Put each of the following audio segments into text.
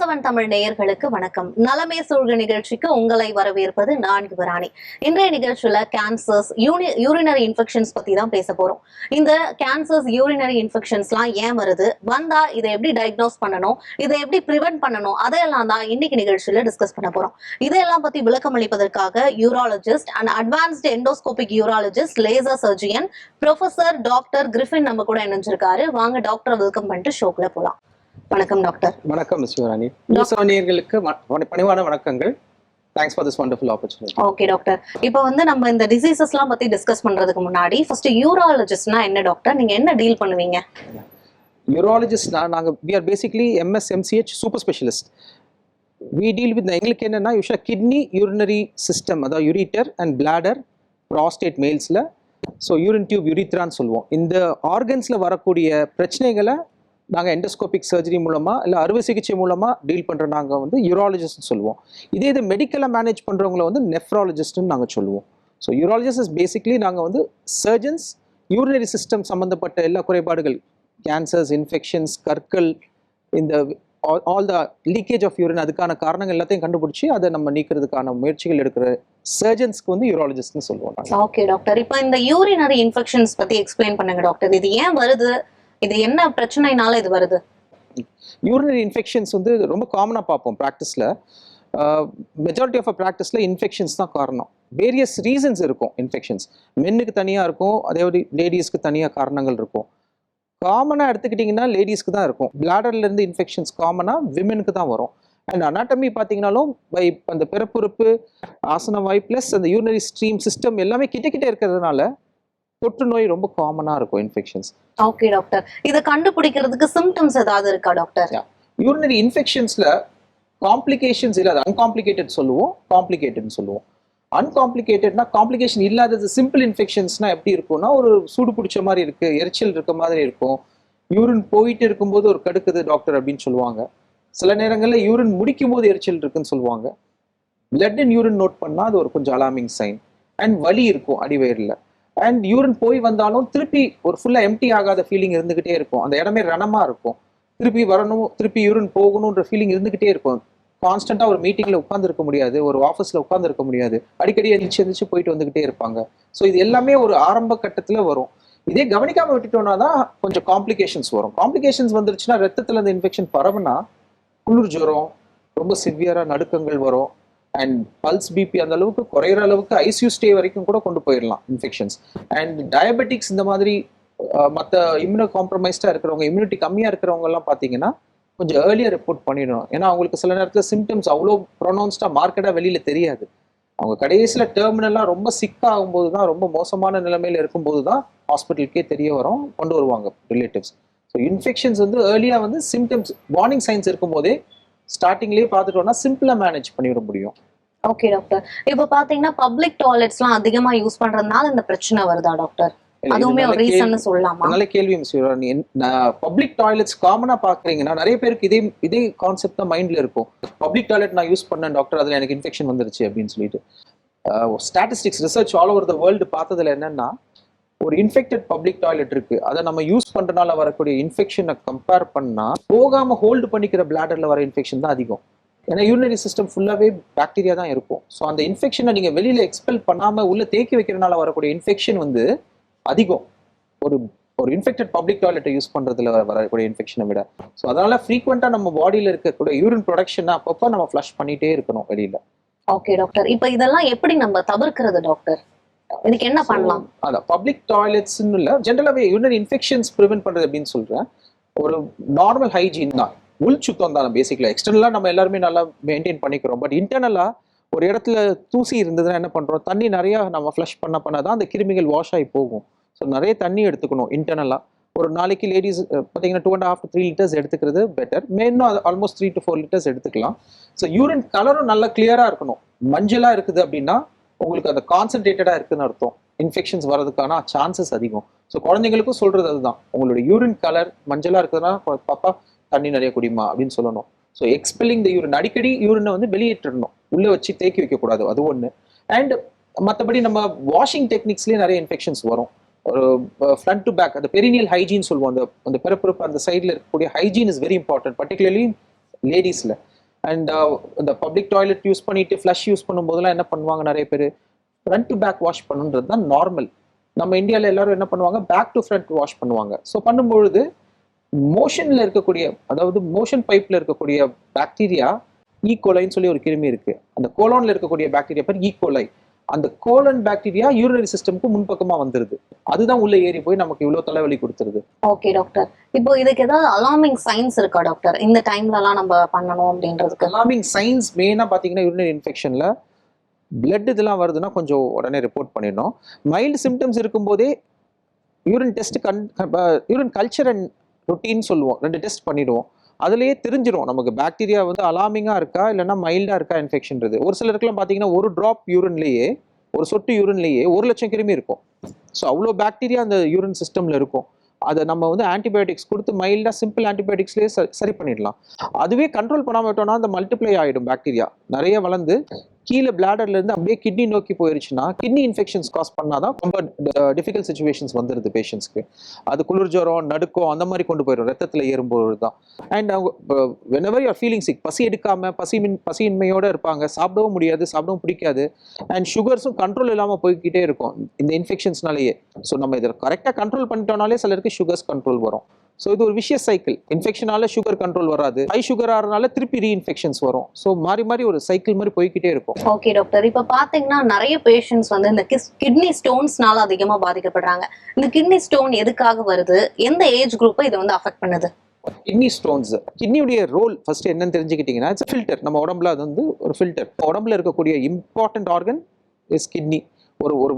நல்லவன் தமிழ் நேயர்களுக்கு வணக்கம். நலமே சூழ்க நிகழ்ச்சிக்கு உங்களை வரவேற்பது நான் யுவராணி. இன்றைய நிகழ்ச்சியில கேன்சர்ஸ், யூரினரி இன்ஃபெக்ஷன்ஸ் பத்தி தான் பேச போறோம். இந்த கேன்சர்ஸ், யூரினரி இன்ஃபெக்ஷன்ஸ்லாம் ஏன் வருது, வந்தா இதை எப்படி டயக்னோஸ் பண்ணணும், இதை எப்படி ப்ரிவென்ட் பண்ணணும், அதையெல்லாம் தான் இன்னைக்கு நிகழ்ச்சியில டிஸ்கஸ் பண்ண போறோம். இதையெல்லாம் பத்தி விளக்கம் அளிப்பதற்காக urologist and advanced endoscopic urologist, laser surgeon professor doctor Griffin நம்ம கூட இணைஞ்சிருக்காரு. வாங்க டாக்டர் வெல்கம் பண்ணிட்டு ஷோக்குள்ள போலாம். வணக்கம் டாக்டர். வணக்கம் மிஸ் யுவராணி. நேயர்களுக்கு பணிவான வணக்கங்கள். Thanks for this wonderful opportunity. Okay doctor, இப்போ நம்ம இந்த டிசீசஸ்லாம் பத்தி டிஸ்கஸ் பண்றதுக்கு முன்னாடி ஃபர்ஸ்ட் யூராலஜிஸ்ட்னா என்ன டாக்டர், நீங்க என்ன டீல் பண்ணுவீங்க? யூராலஜிஸ்ட் நாங்க we are basically MS MCH super specialist. we deal with எங்களுக்கு என்னன்னா யூஷுவலா கிட்னி, யூரினரி சிஸ்டம், அதாவது யூரிட்டர் அண்ட் பிளாடர், ப்ராஸ்டேட் மேல்ஸ்ல, ஸோ யூரின் டியூப், யூரித்ரான்னு சொல்லுவோம். இந்த ஆர்கன்ஸ்ல வரக்கூடிய பிரச்சனைகளை நாங்கள் எண்டோஸ்கோபிக் சர்ஜரி மூலமாக இல்லை அறுவை சிகிச்சை மூலமாக டீல் பண்ணுற நாங்கள் யூராலஜிஸ்ட்னு சொல்லுவோம். இது மெடிக்கலாக மேனேஜ் பண்ணுறவங்கள நெஃப்ராலஜிஸ்ட்னு நாங்கள் சொல்லுவோம். ஸோ யூராலஜிஸ்ட் இஸ் பேசிக்லி நாங்கள் சர்ஜன்ஸ், யூரினரி சிஸ்டம் சம்மந்தப்பட்ட எல்லா குறைபாடுகள், கேன்சர்ஸ், இன்ஃபெக்ஷன்ஸ், கற்கள், இந்த all the leakage of urine, அதுக்கான காரணங்கள் எல்லாத்தையும் கண்டுபிடிச்சி அதை நம்ம நீக்கிறதுக்கான முயற்சிகள் எடுக்கிற சர்ஜன்ஸ்க்கு யூராலஜிஸ்ட்னு சொல்லுவோம். ஓகே டாக்டர், இப்போ இந்த யூரினரி இன்ஃபெக்ஷன்ஸ் பற்றி எக்ஸ்பிளைன் பண்ணுங்க டாக்டர். இது ஏன் வருது, இது என்ன பிரச்சனைனால இது வருது? யூரினரி இன்ஃபெக்ஷன்ஸ் ரொம்ப காமனாக பார்ப்போம் ப்ராக்டிஸில். மெஜாரிட்டி ஆஃப் ப்ராக்டிஸில் இன்ஃபெக்ஷன்ஸ் தான் காரணம். வேரியஸ் ரீசன்ஸ் இருக்கும். இன்ஃபெக்ஷன்ஸ் மென்னுக்கு தனியாக இருக்கும், அதே மாதிரி லேடிஸ்க்கு தனியாக காரணங்கள் இருக்கும். காமனாக எடுத்துக்கிட்டிங்கன்னா லேடிஸ்க்கு தான் இருக்கும். பிளாடர்லேருந்து இன்ஃபெக்ஷன்ஸ் காமனாக விமெனுக்கு தான் வரும். அண்ட் அனாட்டமி பார்த்தீங்கன்னாலும் அந்த பிறப்புறுப்பு, ஆசனவாய் ப்ளஸ் அந்த யூரினரி ஸ்ட்ரீம் சிஸ்டம் எல்லாமே கிட்ட இருக்கிறதுனால தொற்று நோய் ரொம்ப காமனா இருக்கும் இன்ஃபெக்ஷன்ஸ். ஓகே டாக்டர், இத கண்டுபிடிக்கிறதுக்கு சிம்டம்ஸ் ஏதாவது இருக்கா டாக்டர்? யூரினரி இன்ஃபெக்ஷன்ஸ்ல காம்ப்ளிகேஷன்ஸ் இல்லாத அன்காம்ப்ளிகேட்டட் சொல்லுவோம், காம்ப்ளிகேட்டட்னு சொல்லுவோம். அன்காம்ப்ளிகேட்டட்னா காம்ப்ளிகேஷன் இல்லாதது. சிம்பிள் இன்ஃபெக்ஷன்ஸ்னா எப்படி இருக்கும்னா ஒரு சூடு பிடிச்ச மாதிரி இருக்கு, எரிச்சல் இருக்க மாதிரி இருக்கும், யூரின் போயிட்டு இருக்கும்போது ஒரு கடுக்குது டாக்டர் அப்படின்னு சொல்லுவாங்க. சில நேரங்களில் யூரின் முடிக்கும் போது எரிச்சல் இருக்குன்னு சொல்லுவாங்க. பிளட் அண்ட் யூரின் நோட் பண்ணா அது ஒரு கொஞ்சம் அலார்மிங் சைன். அண்ட் வலி இருக்கும் அடிவயிறுல. அண்ட் யூரின் போய் வந்தாலும் திருப்பி ஒரு ஃபுல்லாக எம்டி ஆகாத ஃபீலிங் இருந்துகிட்டே இருக்கும். அந்த இடமே ரணமா இருக்கும். திருப்பி வரணும், திருப்பி யூரின் போகணுன்ற ஃபீலிங் இருந்துகிட்டே இருக்கும். கான்ஸ்டன்டா ஒரு மீட்டிங்ல உட்காந்துருக்க முடியாது, ஒரு ஆஃபீஸ்ல உட்காந்துருக்க முடியாது, அடிக்கடி எந்திரிச்சு போயிட்டு வந்துகிட்டே இருப்பாங்க. ஸோ இது எல்லாமே ஒரு ஆரம்ப கட்டத்துல வரும். இதே கவனிக்காம விட்டுட்டோம்னா தான் கொஞ்சம் காம்ப்ளிகேஷன்ஸ் வரும். காம்ப்ளிகேஷன்ஸ் வந்துருச்சுன்னா ரத்தத்துல அந்த இன்ஃபெக்ஷன் பரவுனா குளிர் ஜுரம், ரொம்ப சிவியரா நடுக்கங்கள் வரும். அண்ட் பல்ஸ், பிபி அந்த அளவுக்கு குறையிற அளவுக்கு ஐசியூ ஸ்டே வரைக்கும் கூட கொண்டு போயிடலாம் இன்ஃபெக்ஷன்ஸ். அண்ட் டயபெட்டிக்ஸ், இந்த மாதிரி மற்ற இம்யூனோ காம்ப்ரமைஸ்டா இருக்கிறவங்க, இம்யூனிட்டி கம்மியா இருக்கிறவங்க எல்லாம் பார்த்தீங்கன்னா கொஞ்சம் ஏர்லியா ரிப்போர்ட் பண்ணிடணும். ஏன்னா அவங்களுக்கு சில நேரத்தில் சிம்டம்ஸ் அவ்வளோ ப்ரொனவுன்ஸ்டா மார்க்கெட்டா வெளியில தெரியாது. அவங்க கடைசியில டெர்மினல்லாம் ரொம்ப சிக் ஆகும்போது தான், ரொம்ப மோசமான நிலைமையில இருக்கும்போது தான் ஹாஸ்பிட்டலுக்கே தெரிய வரும், கொண்டு வருவாங்க ரிலேட்டிவ்ஸ். ஸோ இன்ஃபெக்ஷன்ஸ் ஏர்லியா சிம்டம்ஸ், வார்னிங் சைன்ஸ் இருக்கும்போதே ஸ்டார்டிங்லேயே பார்த்துட்டோம்னா சிம்பிளா மேனேஜ் பண்ணிவிட முடியும். ஓகே டாக்டர், இப்போ பாத்தீங்கன்னா பப்ளிக் டாய்லெட்ஸ்லாம் அதிகமா யூஸ் பண்றதுனால இந்த பிரச்சனை வருதா டாக்டர்? அதுவுமே ஒரு ரீசன் சொல்லலாமா? நல்ல கேள்வி மிஸ் யுவராணி. பப்ளிக் டாய்லெட்ஸ் காமனா பாக்குறீங்கன்னா நிறைய பேருக்கு இதே கான்செப்ட் தான் மைண்ட்ல இருக்கும். பப்ளிக் டாய்லெட் நான் யூஸ் பண்ணேன் டாக்டர், அதுல எனக்கு இன்ஃபெக்ஷன் வந்துருச்சு அப்படின்னு சொல்லிட்டு. Statistics research all over the world பார்த்ததுல என்னன்னா, ஒரு இன்ஃபெக்டட் பப்ளிக் டாய்லெட் இருக்கு, அதை நம்ம யூஸ் பண்றதுனால வரக்கூடிய இன்ஃபெக்ஷனை கம்பேர் பண்ணா போகாம ஹோல்டு பண்ணிக்கிற பிளாடர்ல வர இன்ஃபெக்ஷன் தான் அதிகம். ஏன்னா யூரினரி சிஸ்டம் ஃபுல்லாவே பாக்டீரியா தான் இருக்கும். ஸோ அந்த இன்ஃபெக்ஷனை நீங்க வெளியில எக்ஸ்பெல் பண்ணாம உள்ள தேக்கி வைக்கிறதுனால வரக்கூடிய இன்ஃபெக்ஷன் அதிகம் ஒரு இன்ஃபெக்டட் பப்ளிக் டாய்லெட்டை யூஸ் பண்றதுல வரக்கூடிய இன்ஃபெக்ஷனை விட. ஸோ அதனால ஃப்ரீக்வெண்டா நம்ம பாடியில இருக்கக்கூடிய யூரின் ப்ரொடக்ஷனை அப்பப்போ நம்ம ஃப்ளஷ் பண்ணிட்டே இருக்கணும் வெளியில. ஓகே டாக்டர், இப்போ இதெல்லாம் எப்படி நம்ம தவிர்க்கிறது டாக்டர்? இதுக்கு என்ன பண்ணலாம்? அதான் பப்ளிக் டாய்லெட்ஸ்னு இல்லை, ஜென்ரலாகவே யூரினரி இன்ஃபெக்ஷன்ஸ் ப்ரிவென்ட் பண்றது அப்படின்னு சொல்றேன். ஒரு நார்மல் ஹைஜீன் தான், உள் சுத்தம் தான். பேசிக்கலா எக்ஸ்டர்னலா நம்ம எல்லாருமே நல்லா மெயின்டைன் பண்ணிக்கிறோம். பட் இன்டர்னலா ஒரு இடத்துல தூசி இருந்ததுன்னா என்ன பண்றோம், தண்ணி நிறைய நம்ம ஃப்ளஷ் பண்ணதான் அந்த கிருமிகள் வாஷ் ஆகி போகும். ஸோ நிறைய தண்ணி எடுத்துக்கணும் இன்டர்னலா. ஒரு நாளைக்கு லேடிஸ் பார்த்தீங்கன்னா 2.5 to 3 liters எடுத்துக்கிறது பெட்டர். மெயினும் ஆல்மோஸ்ட் 3 to 4 liters எடுத்துக்கலாம். ஸோ யூரின் கலரும் நல்லா கிளியரா இருக்கணும். மஞ்சளா இருக்குது அப்படின்னா உங்களுக்கு அந்த கான்சென்ட்ரேட்டடா இருக்குன்னு அர்த்தம். இன்ஃபெக்ஷன்ஸ் வரதுக்கான சான்சஸ் அதிகம். ஸோ குழந்தைங்களுக்கும் சொல்றது அதுதான், உங்களுடைய யூரின் கலர் மஞ்சளா இருக்குதுன்னா பாப்பா தண்ணி நிறைய குடிமா அப்படின்னு சொல்லணும். ஸோ எக்ஸ்பெல்லிங் த யூரின், அடிக்கடி யூரினை வெளியேற்றணும், உள்ள வச்சு தேக்கி வைக்கக்கூடாது, அது ஒன்று. அண்ட் மற்றபடி நம்ம வாஷிங் டெக்னிக்ஸ்லேயே நிறைய இன்ஃபெக்ஷன்ஸ் வரும். ஒரு ஃப்ரண்ட் டு பேக் அந்த பெரினியல் ஹைஜீன் சொல்லுவோம். அந்த பிறப்புறுப்பு அந்த சைடில் இருக்கக்கூடிய hygiene is very important, particularly லேடிஸில். அண்ட் இந்த பப்ளிக் டாய்லெட் யூஸ் பண்ணிட்டு ஃப்ளஷ் யூஸ் பண்ணும்போதெல்லாம் என்ன பண்ணுவாங்க நிறைய பேர், ஃப்ரண்ட் டு பேக் வாஷ் பண்ணுன்றது தான் நார்மல். நம்ம இந்தியாவில் எல்லாரும் என்ன பண்ணுவாங்க, பேக் டு ஃப்ரண்ட் வாஷ் பண்ணுவாங்க. ஸோ பண்ணும்பொழுது மோஷன்ல இருக்கக்கூடிய, அதாவது மோஷன் பைப்ல இருக்கக்கூடிய பாக்டீரியா ஈகோலைன்னு சொல்லி ஒரு கிருமி இருக்கு. அந்த கோலோன்ல இருக்கக்கூடிய பாக்டீரியா பேர் ஈகோலை. அந்த கோலன் பாக்டீரியா யூரினரி சிஸ்டம்க்கு முன்பக்கமா வந்துருது. அதுதான் உள்ள ஏறி போய் நமக்கு இவ்வளவு தலைவலி கொடுத்துருது. ஓகே டாக்டர், இப்போ இதுக்கு ஏதாவது அலார்மிங் சைன்ஸ் இருக்கா டாக்டர், இந்த டைம்ல எல்லாம் நம்ம பண்ணணும் அப்படின்றதுக்கு? அலார்மிங் சைன்ஸ் மெயினா பாத்தீங்கன்னா யூரினரி இன்ஃபெக்ஷன்ல பிளட் இதெல்லாம் வருதுன்னா கொஞ்சம் உடனே ரிப்போர்ட் பண்ணிடணும். மைல்டு சிம்டம்ஸ் இருக்கும்போதே urine test urine culture and routine சொல்லுவோம், 2 டெஸ்ட் பண்ணிடுவோம். அதுலயே தெரிஞ்சிடும் நமக்கு பாக்டீரியா வந்து அலார்மிங்கா இருக்கா இல்லைன்னா மைல்டா இருக்கா இன்ஃபெக்ஷன்றது. ஒரு சிலருக்குலாம் பாத்தீங்கன்னா ஒரு டிராப் யூரின்லயே, ஒரு சொட்டு யூரின்லயே 1,00,000 கிருமி இருக்கும். ஸோ அவ்வளோ பாக்டீரியா அந்த யூரின் சிஸ்டம்ல இருக்கும். அதை நம்ம வந்து ஆன்டிபயோட்டிக்ஸ் கொடுத்து மைல்டா சிம்பிள் ஆன்டிபயோட்டிக்ஸ்லேயே சரி பண்ணிடலாம். அதுவே கண்ட்ரோல் பண்ணாம விட்டோம்னா அந்த மல்டிப்ளை ஆகிடும், பாக்டீரியா நிறைய வளர்ந்து கீழே பிளாடர்ல இருந்து அப்படியே கிட்னி நோக்கி போயிருச்சுன்னா கிட்னி இன்ஃபெக்ஷன்ஸ் காஸ் பண்ணாதான் ரொம்ப டிஃபிகல்ட் சுச்சுவேஷன்ஸ் வந்துருது பேஷண்ட்ஸ்க்கு. அது குளிர் ஜுரம், நடுக்கம் அந்த மாதிரி கொண்டு போயிடும், ரத்தத்தில் ஏறும்போது தான். அண்ட் அவங்க whenever you are feeling sick, பசி எடுக்காம பசியின்மையோட இருப்பாங்க, சாப்பிடவும் முடியாது, சாப்பிடவும் பிடிக்காது. அண்ட் சுகர்ஸும் கண்ட்ரோல் இல்லாமல் போய்கிட்டே இருக்கும் இந்த இன்ஃபெக்ஷன்ஸ்னாலேயே. ஸோ நம்ம இதை கரெக்டாக கண்ட்ரோல் பண்ணிட்டோம்னாலே சிலருக்கு சுகர்ஸ் கண்ட்ரோல் வரும். ஸோ இது ஒரு விஷயஸ் சைக்கிள். இன்ஃபெக்ஷனால சுகர் கண்ட்ரோல் வராது, ஹை சுகர் ஆகிறதுனால திருப்பி ரீஇன்ஃபெக்ஷன்ஸ் வரும். ஸோ மாறி மாறி ஒரு சைக்கிள் மாதிரி போய்கிட்டே இருக்கும். ஓகே டாக்டர், இப்போ பாத்தீங்கன்னா நிறைய பேஷண்ட்ஸ் வந்து இந்த கிட்னி ஸ்டோன்ஸ்னால அதிகமா பாதிக்கப்படுறாங்க. இந்த கிட்னி ஸ்டோன் எதுக்காக வருது, எந்த ஏஜ் குரூப்பை இது வந்து அஃபெக்ட் பண்ணுது? கிட்னி ஸ்டோன்ஸ், கிட்னியுடைய ரோல் ஃபர்ஸ்ட் என்னன்னு தெரிஞ்சுக்கிட்டீங்கன்னா, இட்ஸ் ஃபில்டர். நம்ம உடம்புல அது வந்து ஒரு ஃபில்டர். உடம்புல இருக்கக்கூடிய இம்பார்ட்டன்ட் ஆர்கன் இஸ் கிட்னி. ஒரு ஒரு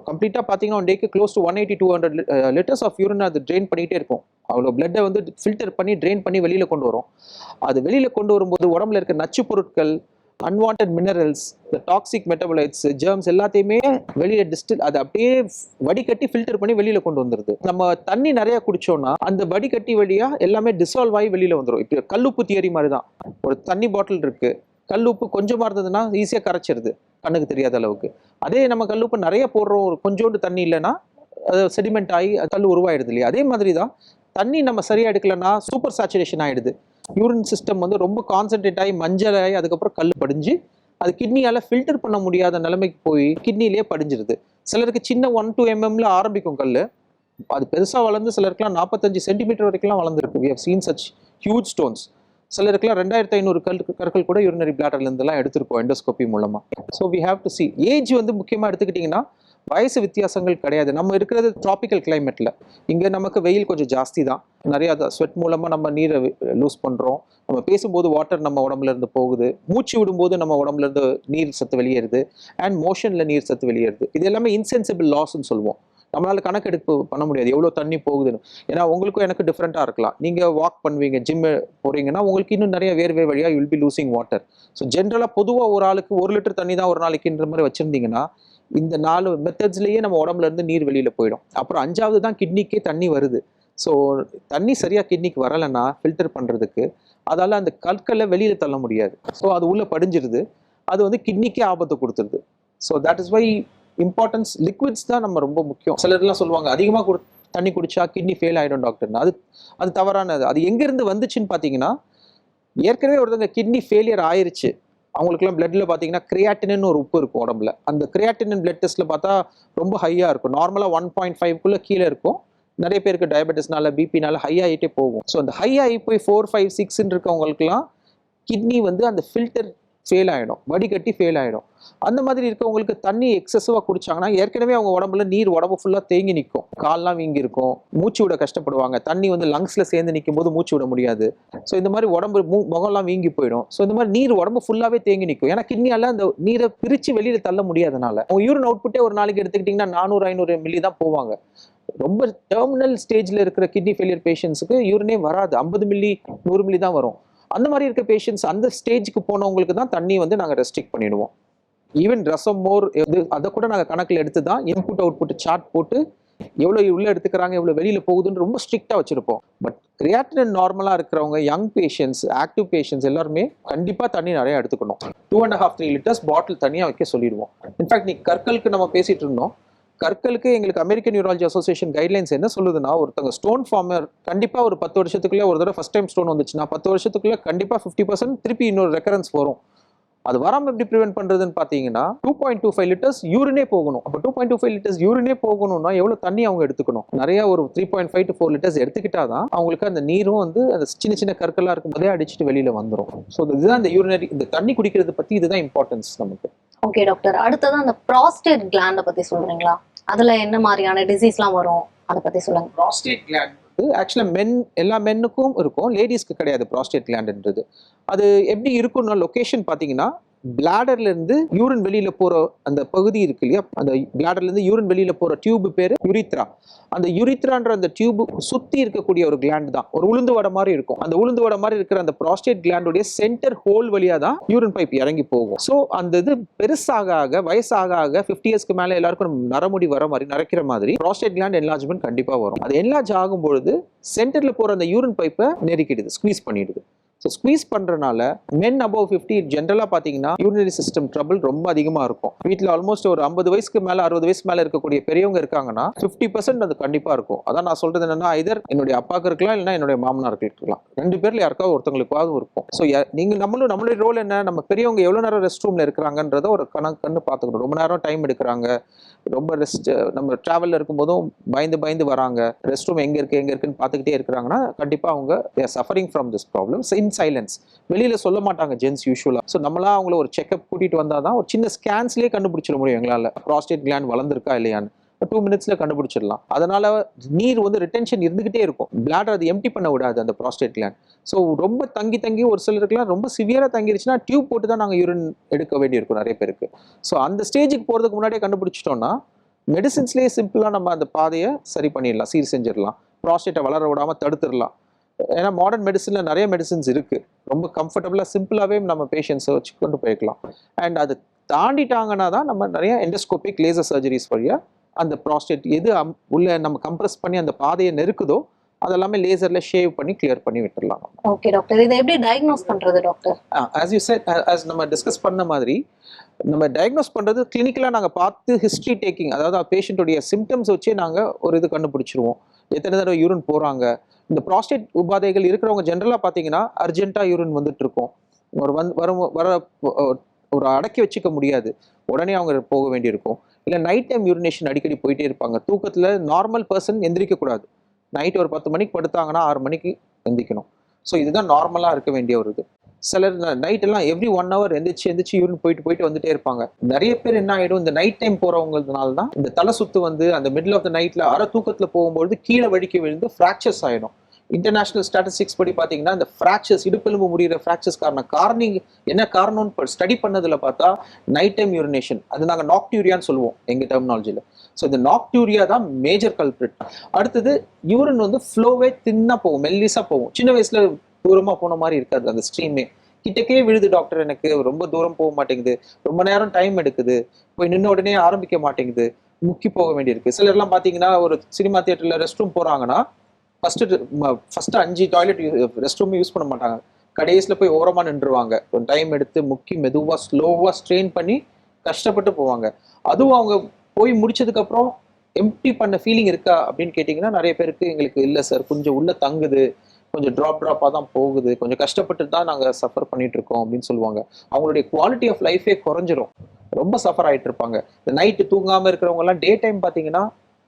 கம்ப்ளீட்டாக பார்த்தீங்கன்னா டேக்கு close to 180-200 litres of urine அது ட்ரெயின் பண்ணிகிட்டே இருக்கும். அவ்வளோ பிளட்டை வந்து ஃபில்டர் பண்ணி ட்ரெயின் பண்ணி வெளியில் கொண்டு வரும். அது வெளியில் கொண்டு வரும்போது உடம்புல இருக்க நச்சு பொருட்கள், unwanted minerals, toxic metabolites, germs எல்லாத்தையுமே வெளியே டிஸ்டில், அதை அப்படியே வடிகட்டி ஃபில்டர் பண்ணி வெளியில் கொண்டு வந்துருது. நம்ம தண்ணி நிறைய குடிச்சோம்னா அந்த வடிகட்டி வழியா எல்லாமே டிசால்வ் ஆகி வெளியில் வந்துடும். இப்போ கல்லுப்பு தியரி மாதிரி தான். ஒரு தண்ணி பாட்டில் இருக்கு, கல்லுப்பு கொஞ்சமா இருந்ததுன்னா ஈஸியாக கரைச்சிருது கண்ணுக்கு தெரியாத அளவுக்கு. அதே நம்ம கல்லுப்பு நிறைய போடுறோம், ஒரு கொஞ்சோண்டு தண்ணி இல்லைன்னா அது செடிமெண்ட் ஆகி கல் உருவாயிடுது இல்லையா. அதே மாதிரி தான் தண்ணி நம்ம சரியா எடுக்கலன்னா சூப்பர் சேச்சுரேஷன் ஆயிடுது. யூரின் சிஸ்டம் வந்து ரொம்ப கான்சென்ட்ரேட் ஆகி மஞ்சளாகி அதுக்கப்புறம் கல் படிஞ்சு அது கிட்னியால ஃபில்டர் பண்ண முடியாத நிலைமைக்கு போய் கிட்னிலேயே படிஞ்சிருது. சிலருக்கு சின்ன 1-2 mm ஆரம்பிக்கும் கல், அது பெருசா வளர்ந்து சிலருக்குலாம் 45 சென்டிமீட்டர் வரைக்கும்லாம் வளர்ந்துருக்கு. we have seen such huge stones. சிலருக்குலாம் 2500 கற்கள் கூட யூரினரி பிளாடர்ல இருந்தெல்லாம் எடுத்திருக்கோம் எண்டோஸ்கோபி மூலமா. So we have to see. Age வந்து முக்கியமா எடுத்துக்கிட்டிங்கன்னா வயசு வித்தியாசங்கள் கிடையாது. நம்ம இருக்கிறது டிராபிக்கல் கிளைமேட்ல, இங்க நமக்கு வெயில் கொஞ்சம் ஜாஸ்தி தான். நிறைய ஸ்வெட் மூலமா நம்ம நீரை லூஸ் பண்றோம். நம்ம பேசும்போது வாட்டர் நம்ம உடம்புல இருந்து போகுது, மூச்சு விடும்போது நம்ம உடம்புல இருந்து நீர் சத்து வெளியேறுது, அண்ட் மோஷன்ல நீர் சத்து வெளியேறுது. இது எல்லாமே இன்சென்சிபிள் லாஸ்ன்னு சொல்லுவோம். நம்மளால கணக்கெடுப்பு பண்ண முடியாது எவ்வளோ தண்ணி போகுதுன்னு. ஏன்னா உங்களுக்கும் எனக்கு டிஃப்ரெண்ட்டாக இருக்கலாம். நீங்கள் வாக் பண்ணுவீங்க, ஜிம் போறீங்கன்னா உங்களுக்கு இன்னும் நிறைய வேர்வை வழியாக will be losing water. So ஜென்ரலாக பொதுவாக ஒரு ஆளுக்கு 1 லிட்டர் தண்ணி தான் ஒரு நாளைக்குன்ற மாதிரி வச்சிருந்தீங்கன்னா இந்த 4 மெத்தட்ஸ்லேயே நம்ம உடம்புல இருந்து நீர் வெளியில் போயிடும். அப்புறம் 5வது தான் கிட்னிக்கே தண்ணி வருது. ஸோ தண்ணி சரியாக கிட்னிக்கு வரலைன்னா ஃபில்டர் பண்ணுறதுக்கு அதால் அந்த கற்களை வெளியில் தள்ள முடியாது. ஸோ அது உள்ளே படிஞ்சிருது, அது வந்து கிட்னிக்கே ஆபத்தை கொடுத்துருது. So that is why importance liquids தான் நம்ம ரொம்ப முக்கியம். சிலர்லாம் சொல்லுவாங்க அதிகமாக தண்ணி குடிச்சா கிட்னி ஃபெயில் ஆகிடும் டாக்டர்னு. அது தவறானது. அது எங்கேருந்து வந்துச்சுன்னு பார்த்தீங்கன்னா, ஏற்கனவே ஒருத்தங்க கிட்னி ஃபெயிலியர் ஆயிருச்சு, அவங்களுக்குலாம் பிளட்ல பார்த்தீங்கன்னா கிரியாட்டினின் ஒரு உப்பு இருக்கும் உடம்புல. அந்த கிரியாட்டினின் பிளட் டெஸ்ட்ல பார்த்தா ரொம்ப ஹையாக இருக்கும். நார்மலாக 1.5 கீழே இருக்கும். நிறைய பேருக்கு டயபெட்டிஸ்னால பிபினால ஹை ஆகிட்டே போகும். ஸோ அந்த ஹை ஆகி போய் 4, 5, 6 இருக்கவங்களுக்குலாம் கிட்னி வந்து அந்த ஃபில்டர் ஃபெயில் ஆகிடும், வடிகட்டி ஃபெயில் ஆகிடும். அந்த மாதிரி இருக்கவங்களுக்கு தண்ணி எக்ஸசிவாக குடிச்சாங்கன்னா ஏற்கனவே அவங்க உடம்புல நீர் உடம்பு ஃபுல்லாக தேங்கி நிற்கும், கால்லாம் வீங்கி இருக்கும், மூச்சு விட கஷ்டப்படுவாங்க. தண்ணி வந்து லங்ஸ்ல சேர்ந்து நிற்கும் போது மூச்சு விட முடியாது. ஸோ இந்த மாதிரி உடம்பு முகம்லாம் வீங்கி போயிடும். ஸோ இந்த மாதிரி நீர் உடம்பு ஃபுல்லாகவே தேங்கி நிற்கும். ஏன்னா கிட்னியால அந்த நீரை பிரித்து வெளியில் தள்ள முடியாதனால. அவங்க யூரின் அவுட்புட்டே ஒரு நாளைக்கு எடுத்துக்கிட்டிங்கன்னா 400-500 மில்லி தான் போவாங்க. ரொம்ப டெர்மினல் ஸ்டேஜில் இருக்கிற கிட்னி ஃபெயிலியர் பேஷண்ட்ஸுக்கு யூரினே வராது, 50 மில்லி 100 மில்லி தான் வரும். அந்த மாதிரி இருக்க பேஷண்ட்ஸ் அந்த ஸ்டேஜுக்கு போனவங்களுக்கு தான் தண்ணி வந்து நாங்கள் ரெஸ்ட்ரிக்ட் பண்ணிடுவோம். ஈவன் ரசம் மோர் அதை கூட நாங்கள் கணக்கில் எடுத்து தான் இன்புட் அவுட்புட் சார்ட் போட்டு எவ்வளோ உள்ள எடுத்துக்கிறாங்க எவ்வளோ வெளியில் போகுதுன்னு ரொம்ப ஸ்ட்ரிக்டாக வச்சுருப்போம். பட் கிரியாட்டினின் நார்மலாக இருக்கிறவங்க, யங் பேஷண்ட்ஸ், ஆக்டிவ் பேஷண்ட்ஸ் எல்லாருமே கண்டிப்பாக தண்ணி நிறைய எடுத்துக்கணும். 2.5-3 லிட்டர்ஸ் பாட்டில் தனியாக வைக்க சொல்லிடுவோம். இன்ஃபேக்ட் நீ கற்களுக்கு நம்ம பேசிட்டு இருந்தோம், கற்களுக்கு எங்களுக்கு அமெரிக்கன் நியூராலஜி அசோசியேஷன் கைட்லைன்ஸ் என்ன சொல்லுதுன்னா, ஒருத்தவங்க ஸ்டோன் ஃபார்மர் கண்டிப்பா ஒரு 10 வருஷத்துக்குள்ள ஒரு தடவை ஃபர்ஸ்ட் டைம் ஸ்டோன் வந்துச்சுன்னா 10 வருஷத்துக்குள்ள கண்டிப்பா 50% திருப்பி இன்னொரு ரெக்கரன்ஸ் வரும். அது வராம எப்படி ப்ரிவென்ட் பண்றதுன்னு பாத்தீங்கன்னா 2.25 லிட்டர்ஸ் யூரினே போகணும். அப்போ 2.25 லிட்டர்ஸ் யூரினே போகணும்னா எவ்வளவு தண்ணி அவங்க எடுத்துக்கணும்? நிறைய ஒரு 3.5 to 4 லிட்டர்ஸ் எடுத்துக்கிட்டாதான் அவங்களுக்கு அந்த நீரும் வந்து அந்த சின்ன சின்ன கற்களா இருக்கும் போதே அடிச்சுட்டு வெளியில வந்துடும். ஸோ இதுதான் இந்த யூரினரி, இந்த தண்ணி குடிக்கிறது பத்தி இதுதான் இம்பார்ட்டன்ஸ் நமக்கு. ஓகே டாக்டர், அடுத்தது அந்த ப்ராஸ்டேட் கிளாண்ட பத்தி சொல்றீங்களா? அதுல என்ன மாதிரியான டிசீஸ்லாம் வரும், அதை பத்தி சொல்லுங்க. ப்ராஸ்டேட் கிளாண்ட் ஆக்சுவலா எல்லா மென்னுக்கும் இருக்கும், லேடிஸ்க்கு கிடையாது ப்ராஸ்டேட் கிளாண்ட்ன்றது. அது எப்படி இருக்கும்னா, லொகேஷன் பாத்தீங்கன்னா பிளாடர்ல இருந்து யூரின் வெளியில போற அந்த பகுதி இருக்கு இல்லையா, அந்த பிளாடர்ல இருந்து யூரின் வெளியில போற டியூப் பேரு யுரித்ரா. அந்த யுரித்ரான்ற அந்த டியூப் சுத்தி இருக்கக்கூடிய ஒரு கிளாண்ட் தான், ஒரு உளுந்து வடை மாதிரி இருக்கும். அந்த உளுந்து வடை மாதிரி இருக்கிற அந்த ப்ராஸ்டேட் கிளாண்டுடைய சென்டர் ஹோல் வழியா தான் யூரின் பைப் இறங்கி போகும். ஸோ அந்த இது பெருசாக ஆக வயசாக ஆக 50 இயர்ஸ்க்கு மேல எல்லாருக்கும் நரமுடி வர மாதிரி நரைக்கிற மாதிரி ப்ராஸ்டேட் கிளாண்ட் என்லார்ஜ்மெண்ட் கண்டிப்பா வரும். அது என்லார்ஜ் ஆகும் பொழுது சென்டர்ல போற அந்த யூரின் பைப்பை நெருக்கிடுது, ஸ்குவீஸ் பண்ணிடுது. ஸோ ஸ்குவீஸ் பண்றதுனால மென் அபவ் 50 ஜென்ரலா பாத்தீங்கன்னா யூரினரி சிஸ்டம் ட்ரபிள் ரொம்ப அதிகமா இருக்கும். வீட்டில் ஆல்மோஸ்ட் ஒரு 50 வயசுக்கு மேல 60 வயசு மேல இருக்கக்கூடிய பெரியவங்க இருக்காங்கன்னா 50% அது கண்டிப்பா இருக்கும். அதான் நான் சொல்றது என்னன்னா, ஐதர் என்னுடைய அப்பாவுக்கு இருக்கலாம், இல்லைன்னா என்னுடைய மாமனாருக்கு இருக்கலாம். 2 பேர்ல யாருக்காவது ஒருத்தவங்களுக்காவது இருக்கும். ஸோ நீங்க நம்மளுடைய ரோல் என்ன, நம்ம பெரியவங்க எவ்வளவு நேரம் ரெஸ்ட் ரூம்ல இருக்கிறாங்கன்றத ஒரு கண்ணு பார்த்துக்கணும். ரொம்ப நேரம் டைம் எடுக்கிறாங்க, ரொம்ப ரெஸ்ட், நம்ம டிராவல்ல இருக்கும்போதும் பயந்து வராங்க, ரெஸ்ட் ரூம் எங்க இருக்குன்னு பார்த்துக்கிட்டே இருக்கிறாங்கன்னா கண்டிப்பா அவங்க suffering from this problem. In silence, வெளியில சொல்ல மாட்டாங்க ஜென்ஸ் யூஷுவலா. ஸோ நம்மளா அவங்கள ஒரு செக்அப் கூட்டிட்டு வந்தாதான் ஒரு சின்ன ஸ்கேன்ஸ்லேயே கண்டுபிடிச்சிட முடியும் எங்களால ப்ராஸ்டேட் கிளாண்ட் வளர்ந்துருக்கா இல்லையான்னு. 2 மினிட்ஸ்ல கண்டுபிடிச்சிடலாம். அதனால நீர் வந்து ரிட்டென்ஷன் இருந்துகிட்டே இருக்கும், பிளாடர் அது எம்டி பண்ண விடாது அந்த ப்ராஸ்டேட் கிளாண்ட். ஸோ ரொம்ப தங்கி ஒரு சிலருக்குலாம் ரொம்ப சிவியரா தங்கிருச்சுன்னா டியூப் போட்டு தான் நாங்கள் யூரின் எடுக்க வேண்டியிருக்கும் நிறைய பேருக்கு. ஸோ அந்த ஸ்டேஜுக்கு போறதுக்கு முன்னாடியே கண்டுபிடிச்சிட்டோம்னா மெடிசின்ஸ்லேயே சிம்பிளா நம்ம அந்த பாதையை சரி பண்ணிடலாம், சீர் செஞ்சிடலாம், ப்ராஸ்டேட்டை வளர விடாம தடுத்துடலாம். ஏன்னா மாடர்ன் மெடிசன்ல நிறைய மெடிசின்ஸ் இருக்கு, ரொம்ப கம்ஃபர்டபுளா சிம்பிளாவே நம்ம பேஷண்ட்ஸை வச்சு கொண்டு போய்க்கலாம். அண்ட் அது தாண்டிட்டாங்கன்னா தான் நம்ம நிறைய எண்டோஸ்கோபிக் லேசர் சர்ஜரிஸ் வழியா அந்த ப்ராஸ்டேட் எது உள்ள நம்ம கம்ப்ரஸ் பண்ணி அந்த பாதையை நெருக்குதோ அதெல்லாமே லேசர்ல ஷேவ் பண்ணி கிளியர் பண்ணி விட்டுறலாம். ஓகே டாக்டர், இதை எப்படி டயக்னோஸ் பண்றது doctor? as you said, as நம்ம டிஸ்கஸ் பண்ண மாதிரி நம்ம டயக்னோஸ் பண்றது கிளினிக்கலா நாங்க பார்த்து ஹிஸ்டரி டேக்கிங், அதாவது பேஷண்ட்டுடைய சிம்டம்ஸ் வச்சே நாங்க ஒரு இது கண்டுபிடிச்சிருவோம். எத்தனை தடவை யூரின் போறாங்க. இந்த ப்ராஸ்டேட் உபாதைகள் இருக்கிறவங்க ஜென்ரலா பாத்தீங்கன்னா அர்ஜென்ட்டா யூரின் வந்துட்டு இருக்கும், ஒரு அடக்கி வச்சுக்க முடியாது, உடனே அவங்க போக வேண்டியிருக்கும். இல்லை நைட் டைம் யூரினேஷன் அடிக்கடி போயிட்டே இருப்பாங்க. தூக்கத்தில் நார்மல் பர்சன் எந்திரிக்க கூடாது, நைட் ஒரு 10 மணிக்கு படுத்தாங்கன்னா 6 மணிக்கு எந்திக்கணும். ஸோ இதுதான் நார்மலாக இருக்க வேண்டிய ஒரு இது. சிலர் நைட் எல்லாம் எவ்ரி 1 hour எந்திரிச்சு யூரின் போயிட்டு வந்துட்டே இருப்பாங்க. நிறைய பேர் என்ன ஆயிடும், இந்த நைட் டைம் போறவங்கனால தான் இந்த தலை சுத்து வந்து அந்த மிடில் ஆஃப் த நைட்ல அரை தூக்கத்தில் போகும்போது கீழே வடிக்க விழுந்து ஃப்ராக்சர்ஸ் ஆயிடும். இன்டர்நேஷனல் ஸ்டாட்டிஸ்டிக்ஸ் படி பார்த்தீங்கன்னா இந்த ஃப்ராக்சர்ஸ், இடுப்பெலும்பு முடிகிற ஃப்ராக்சர்ஸ் காரணம் என்ன காரணம்னு ஸ்டடி பண்ணதுல பார்த்தா நைட் டைம் யூரினேஷன், அது நாங்கள் நாக்டூரியான்னு சொல்லுவோம் எங்க டெர்மினாலஜியில். ஸோ இந்த நாக்டூரியா தான் மேஜர் கல்பிரிட். அடுத்தது யூரின் வந்து ஃப்ளோவே தின்னா போகும், மெல்லிஸா போகும். சின்ன வயசுல தூரமா போன மாதிரி இருக்காது, அந்த ஸ்ட்ரீமே கிட்டக்கே விழுது. டாக்டர் எனக்கு ரொம்ப தூரம் போக மாட்டேங்குது, ரொம்ப நேரம் டைம் எடுக்குது, போய் நின்ன உடனே ஆரம்பிக்க மாட்டேங்குது, முக்கி போக வேண்டியிருக்கு. சிலர்லாம் பார்த்தீங்கன்னா ஒரு சினிமா தியேட்டர்ல ரெஸ்ட் ரூம் போறாங்கன்னா first 5 toilet rest room use பண்ண மாட்டாங்க, கடைசியில் போய் ஓரமாக நின்றுவாங்க. ஒரு டைம் எடுத்து முக்கி மெதுவாக ஸ்லோவாக ஸ்ட்ரெயின் பண்ணி கஷ்டப்பட்டு போவாங்க. அதுவும் அவங்க போய் முடிச்சதுக்கப்புறம் எம்டி பண்ண ஃபீலிங் இருக்கா அப்படின்னு கேட்டிங்கன்னா நிறைய பேருக்கு எங்களுக்கு இல்லை சார், கொஞ்சம் உள்ள தங்குது, கொஞ்சம் ட்ராப்பாக தான் போகுது, கொஞ்சம் கஷ்டப்பட்டு தான் நாங்கள் சஃபர் பண்ணிட்டு இருக்கோம் அப்படின்னு சொல்லுவாங்க. அவங்களுடைய குவாலிட்டி ஆஃப் லைஃபே குறைஞ்சிரும், ரொம்ப சஃபர் ஆகிட்டு இருப்பாங்க. இந்த நைட்டு தூங்காமல் இருக்கிறவங்கலாம் டே டைம் பார்த்தீங்கன்னா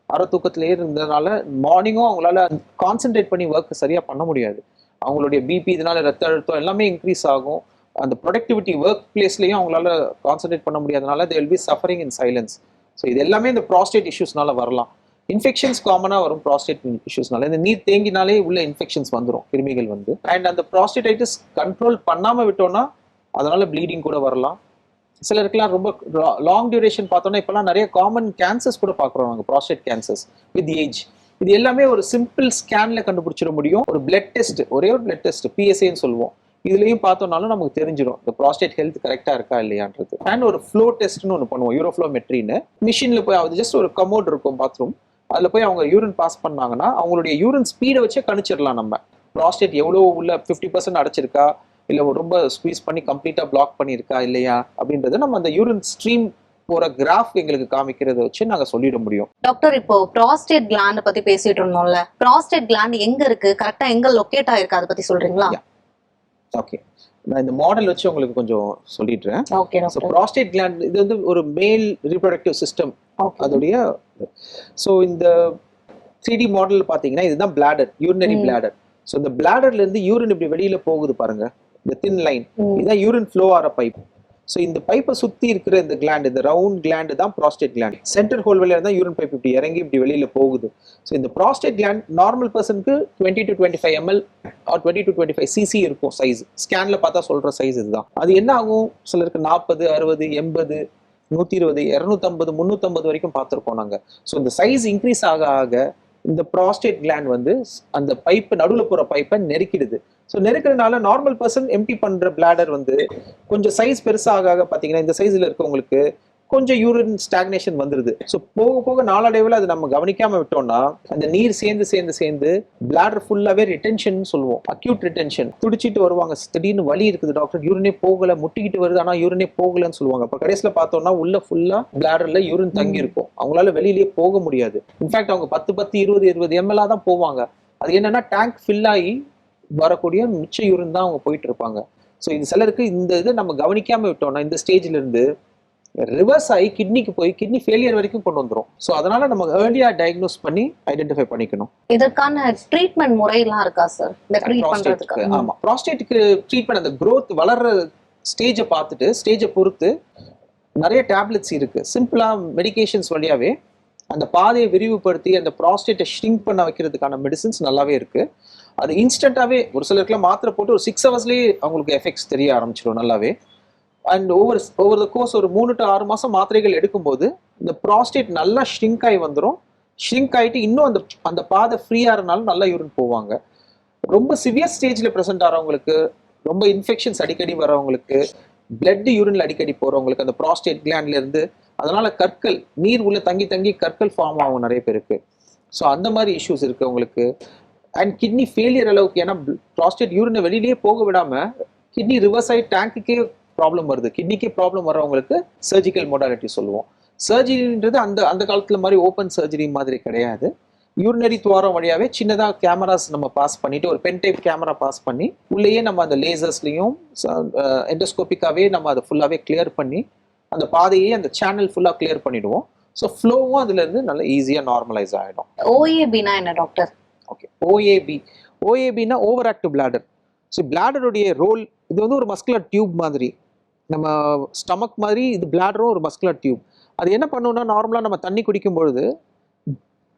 அரை தூக்கத்திலேயே இருந்ததுனால மார்னிங்கும் அவங்களால கான்சென்ட்ரேட் பண்ணி ஒர்க் சரியா பண்ண முடியாது. அவங்களுடைய பிபி இதனால ரத்த அழுத்தம் எல்லாமே இன்க்ரீஸ் ஆகும். அந்த ப்ரொடக்டிவிட்டி ஒர்க் பிளேஸ்லையும் அவங்களால கான்சென்ட்ரேட் பண்ண முடியாதனால they will be suffering in silence. So இது எல்லாமே இந்த ப்ராஸ்டேட் இஷ்யூஸ்னால வரலாம். இன்ஃபெக்ஷன்ஸ் காமனாக வரும் ப்ராஸ்டேட் இஷ்யூஸ்னால. இந்த நீர் தேங்கினாலே உள்ள இன்ஃபெக்ஷன்ஸ் வந்துடும், கிருமிகள் வந்து. அண்ட் அந்த ப்ராஸ்டேடைட்டிஸ் கண்ட்ரோல் பண்ணாமல் விட்டோம்னா அதனால ப்ளீடிங் கூட வரலாம். சிலருக்குலாம் ரொம்ப லாங் டியூரேஷன் பார்த்தோன்னா இப்போலாம் நிறைய காமன் கேன்சர்ஸ் கூட பார்க்குறோம் நாங்கள், ப்ராஸ்டேட் கேன்சர்ஸ் வித் ஏஜ். இது எல்லாமே ஒரு சிம்பிள் ஸ்கேன்ல கண்டுபிடிச்சிட முடியும். ஒரு பிளட் டெஸ்ட், ஒரே ஒரு பிளட் டெஸ்ட் PSAன்னு சொல்லுவோம், இதுலையும் பார்த்தோம்னாலும் நமக்கு தெரிஞ்சிடும் இந்த ப்ராஸ்டேட் ஹெல்த் கரெக்டாக இருக்கா இல்லையான்றது. அண்ட் ஒரு ஃப்ளோ டெஸ்ட்னு ஒன்று பண்ணுவோம், யூரோஃப்ளோமெட்ரின்னு. மிஷினில் போய் அது ஜஸ்ட் ஒரு கமோட் இருக்கும் பாத்ரூம், அதில் போய் அவங்க யூரின் பாஸ் பண்ணாங்கன்னா அவங்களுடைய யூரின் ஸ்பீடை வச்சே கணிச்சிடலாம் நம்ம ப்ராஸ்டேட் எவ்வளோ உள்ள 50% அடைச்சிருக்கா, இல்லை ரொம்ப ஸ்குவீஸ் பண்ணி கம்ப்ளீட்டாக பிளாக் பண்ணியிருக்கா இல்லையா அப்படின்றத நம்ம அந்த யூரின் ஸ்ட்ரீம் போற கிராஃப் எங்களுக்கு காமிக்கிறத வச்சு நாங்க சொல்லிட முடியும். டாக்டர், இப்போ ப்ராஸ்டேட் கிளாண்ட் பத்தி பேசிட்டு இருந்தோம்ல, ப்ராஸ்டேட் கிளாண்ட் எங்க இருக்கு, கரெக்டா எங்க லொகேட் ஆயிருக்கு, அதை பத்தி சொல்றீங்களா? ஓகே, நான் இந்த மாடல் வச்சு உங்களுக்கு கொஞ்சம் சொல்லிடுறேன். Okay so doctor. Prostate gland இது வந்து ஒரு மேல் ரீப்ரொடக்டிவ் சிஸ்டம் அதோடைய. ஸோ இந்த 3D மாடல் பார்த்தீங்கன்னா இதுதான் பிளாடர், யூரினரி பிளாடர். ஸோ இந்த பிளாடர்ல இருந்து யூரின் இப்படி வெளியில போகுது பாருங்க, இந்த தின் லைன், இதுதான் யூரின் ஃப்ளோ ஆகிற பைப். ஸோ இந்த பைப்பை சுற்றி இருக்கிற இந்த கிளாண்ட், இந்த ரவுண்ட் கிளாண்ட் தான் ப்ராஸ்டேட் கிளாண்ட். சென்டர் ஹோல் வழியாக தான் யூரின் பைப் இப்படி இறங்கி இப்படி வெளியில போகுது. ஸோ இந்த ப்ராஸ்டேட் கிளாண்ட் நார்மல் பர்சனுக்கு 20 to 25 ml or 20 to 25 cc இருக்கும் சைஸ். ஸ்கேன்ல பார்த்தா சொல்ற சைஸ் இதுதான். அது என்ன ஆகும், சிலருக்கு 40, 60, 80, 120, 250, 350 வரைக்கும் பார்த்துருக்கோம் நாங்க. ஸோ இந்த சைஸ் இன்க்ரீஸ் ஆக ஆக இந்த ப்ராஸ்டேட் கிளாண்ட் வந்து அந்த பைப்பு நடுவில் போகிற பைப்பை நெருக்கிடுது. ஸோ நெருக்கிறதுனால நார்மல் பர்சன் எம்டி பண்ற பிளாடர் வந்து கொஞ்சம் சைஸ் பெருசாக ஆக பார்த்தீங்கன்னா இந்த சைஸ்ல இருக்கவங்களுக்கு கொஞ்சம் யூரின் ஸ்டாக்னேஷன் வந்துருது. ஸோ போக போக நாளடைவில் அது நம்ம கவனிக்காம விட்டோம்னா அந்த நீர் சேர்ந்து சேர்ந்து சேர்ந்து பிளாடர் ஃபுல்லாவே ரிட்டென்ஷன் சொல்லுவோம், அக்யூட் ரிட்டென்ஷன். துடிச்சிட்டு வருவாங்க, திடீர்னு வலி இருக்குது டாக்டர், யூரினே போகல, முட்டிக்கிட்டு வருது ஆனா யூரினே போகலன்னு சொல்லுவாங்க. அப்போ கடைசியில் பார்த்தோம்னா உள்ள ஃபுல்லா பிளாடர்ல யூரின் தங்கி இருக்கும், அவங்களால வெளியிலேயே போக முடியாது. இன்ஃபேக்ட் அவங்க 10, 20 ml தான் போவாங்க. அது என்னன்னா டேங்க் ஃபில் ஆகி வரக்கூடிய மிச்ச யூரின் தான் அவங்க போயிட்டு இருப்பாங்க. ஸோ இது சிலருக்கு இந்த இது நம்ம கவனிக்காம விட்டோம்னா இந்த ஸ்டேஜ்ல இருந்து ரிவர்ஸ் ஆகி கிட்னிக்கு போய் கிட்னி ஃபெயிலியர் வரைக்கும் கொண்டு வந்துரும். ஸோ அதனால நம்ம ஏர்லியா டயக்னோஸ் பண்ணி ஐடென்டிஃபை பண்ணிக்கணும். இதற்கான ட்ரீட்மெண்ட் முறையெல்லாம் இருக்கா சார் இந்த ட்ரீட் பண்றதுக்கு? ஆமா, ப்ராஸ்டேட்டுக்கு ட்ரீட்மெண்ட் அந்த growth வளர்ற ஸ்டேஜை பார்த்துட்டு ஸ்டேஜை பொறுத்து நிறைய டேப்லெட்ஸ் இருக்கு. சிம்பிளா மெடிகேஷன்ஸ் வழியாவே அந்த பாதையை விரிவுபடுத்தி அந்த ப்ராஸ்டேட்டை ஷ்ரிங்க் பண்ண வைக்கிறதுக்கான மெடிசின்ஸ் நல்லாவே இருக்கு. அது இன்ஸ்டன்டாவே ஒரு சிலருக்குலாம் மாத்திரை போட்டு ஒரு 6 hours அவங்களுக்கு எஃபெக்ட்ஸ் தெரிய ஆரம்பிச்சிடும் நல்லாவே. அண்ட் ஓவர் த கோர்ஸ் ஒரு 3 to 6 மாசம் மாத்திரைகள் எடுக்கும்போது இந்த ப்ராஸ்டேட் நல்லா ஷ்ரிங்க் ஆகி வந்துடும். ஷ்ரிங்க் ஆகிட்டு இன்னும் அந்த பாதை ஃப்ரீயாக இருந்தாலும் நல்லா யூரின் போவாங்க. ரொம்ப சிவியர் ஸ்டேஜில் ப்ரெசென்ட் ஆகிறவங்களுக்கு, ரொம்ப இன்ஃபெக்ஷன்ஸ் அடிக்கடி வரவங்களுக்கு, பிளட் யூரின்ல அடிக்கடி போகிறவங்களுக்கு அந்த ப்ராஸ்டேட் கிளாண்ட்ல இருந்து அதனால கற்கள் நீர் உள்ள தங்கி தங்கி கற்கள் ஃபார்ம் ஆகும் நிறைய பேருக்கு. ஸோ அந்த மாதிரி இஷ்யூஸ் இருக்கு அவங்களுக்கு. அண்ட் கிட்னி ஃபெயிலியர் அளவுக்கு, ஏன்னா ப்ராஸ்டேட் யூரினை வெளியிலேயே போக விடாம கிட்னி ரிவர்ஸ் ஆகி டேங்க்குக்கே ப்ராப்ளம் வருது. கிட்னிக்கே ப்ராப்ளம் வர்றவங்களுக்கு சர்ஜிக்கல் மொடாலிட்டி சொல்லுவோம். சர்ஜரின்றது அந்த காலத்துல மாதிரி ஓப்பன் சர்ஜரி மாதிரி கிடையாது. யூரினரி துவாரம் வழியாவே சின்னதாக கேமராஸ் நம்ம பாஸ் பண்ணிட்டு ஒரு பென் டைப் கேமரா பாஸ் பண்ணி உள்ளேயே நம்ம அந்த லேசர்ஸ்லையும் எண்டோஸ்கோபிக்காவே நம்ம அதை ஃபுல்லாகவே கிளியர் பண்ணி அந்த பாதையே அந்த சேனல் ஃபுல்லாக கிளியர் பண்ணிடுவோம். ஸோ ஃப்ளோவும் அதுல இருந்து நல்லா ஈஸியாக நார்மலைஸ் ஆகிடும். ஓஏபினா என்ன டாக்டர்? ஓகே, ஓஏபினா ஓவர் ஆக்டிவ் பிளாடர். ஸோ பிளாடருடைய ரோல் இது வந்து ஒரு மஸ்குலர் டியூப் மாதிரி, நம்ம ஸ்டமக் மாதிரி இது பிளாடரும் ஒரு மஸ்குலர் டியூப். அது என்ன பண்ணுன்னா நார்மலாக நம்ம தண்ணி குடிக்கும் பொழுது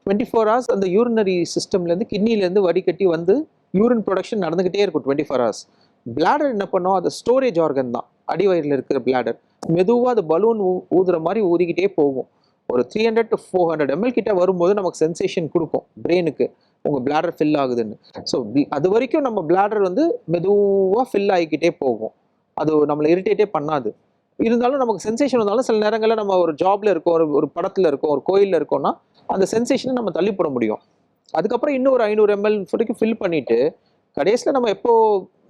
24 hours அந்த யூரினரி சிஸ்டம்லேருந்து கிட்னிலேருந்து வடிகட்டி வந்து யூரின் ப்ரொடக்ஷன் நடந்துகிட்டே இருக்கும் 24 hours. பிளாடர் என்ன பண்ணோம், அது ஸ்டோரேஜ் ஆர்கன் தான். அடிவயிறில் இருக்கிற பிளாடர் மெதுவாக அது பலூன் ஊதுற மாதிரி ஊதிக்கிட்டே போகும். ஒரு 300 to 400 ml கிட்ட வரும்போது நமக்கு சென்சேஷன் கொடுக்கும் பிரெயினுக்கு, உங்க பிளாடர் ஃபில் ஆகுதுன்னு. ஸோ அது வரைக்கும் நம்ம பிளாடர் வந்து மெதுவாக ஃபில் ஆகிக்கிட்டே போகும். அது நம்மளை இரிட்டேட்டே பண்ணாது. இருந்தாலும் நமக்கு சென்சேஷன் வந்தாலும் சில நேரங்களில் நம்ம ஒரு ஜாப்ல இருக்கோம், ஒரு படத்துல இருக்கோம், ஒரு கோயிலில் இருக்கோம்னா அந்த சென்சேஷனை நம்ம தள்ளி போட முடியும். அதுக்கப்புறம் இன்னும் ஒரு 500 ml வரைக்கும் ஃபில் பண்ணிட்டு கடைசியில் நம்ம எப்போ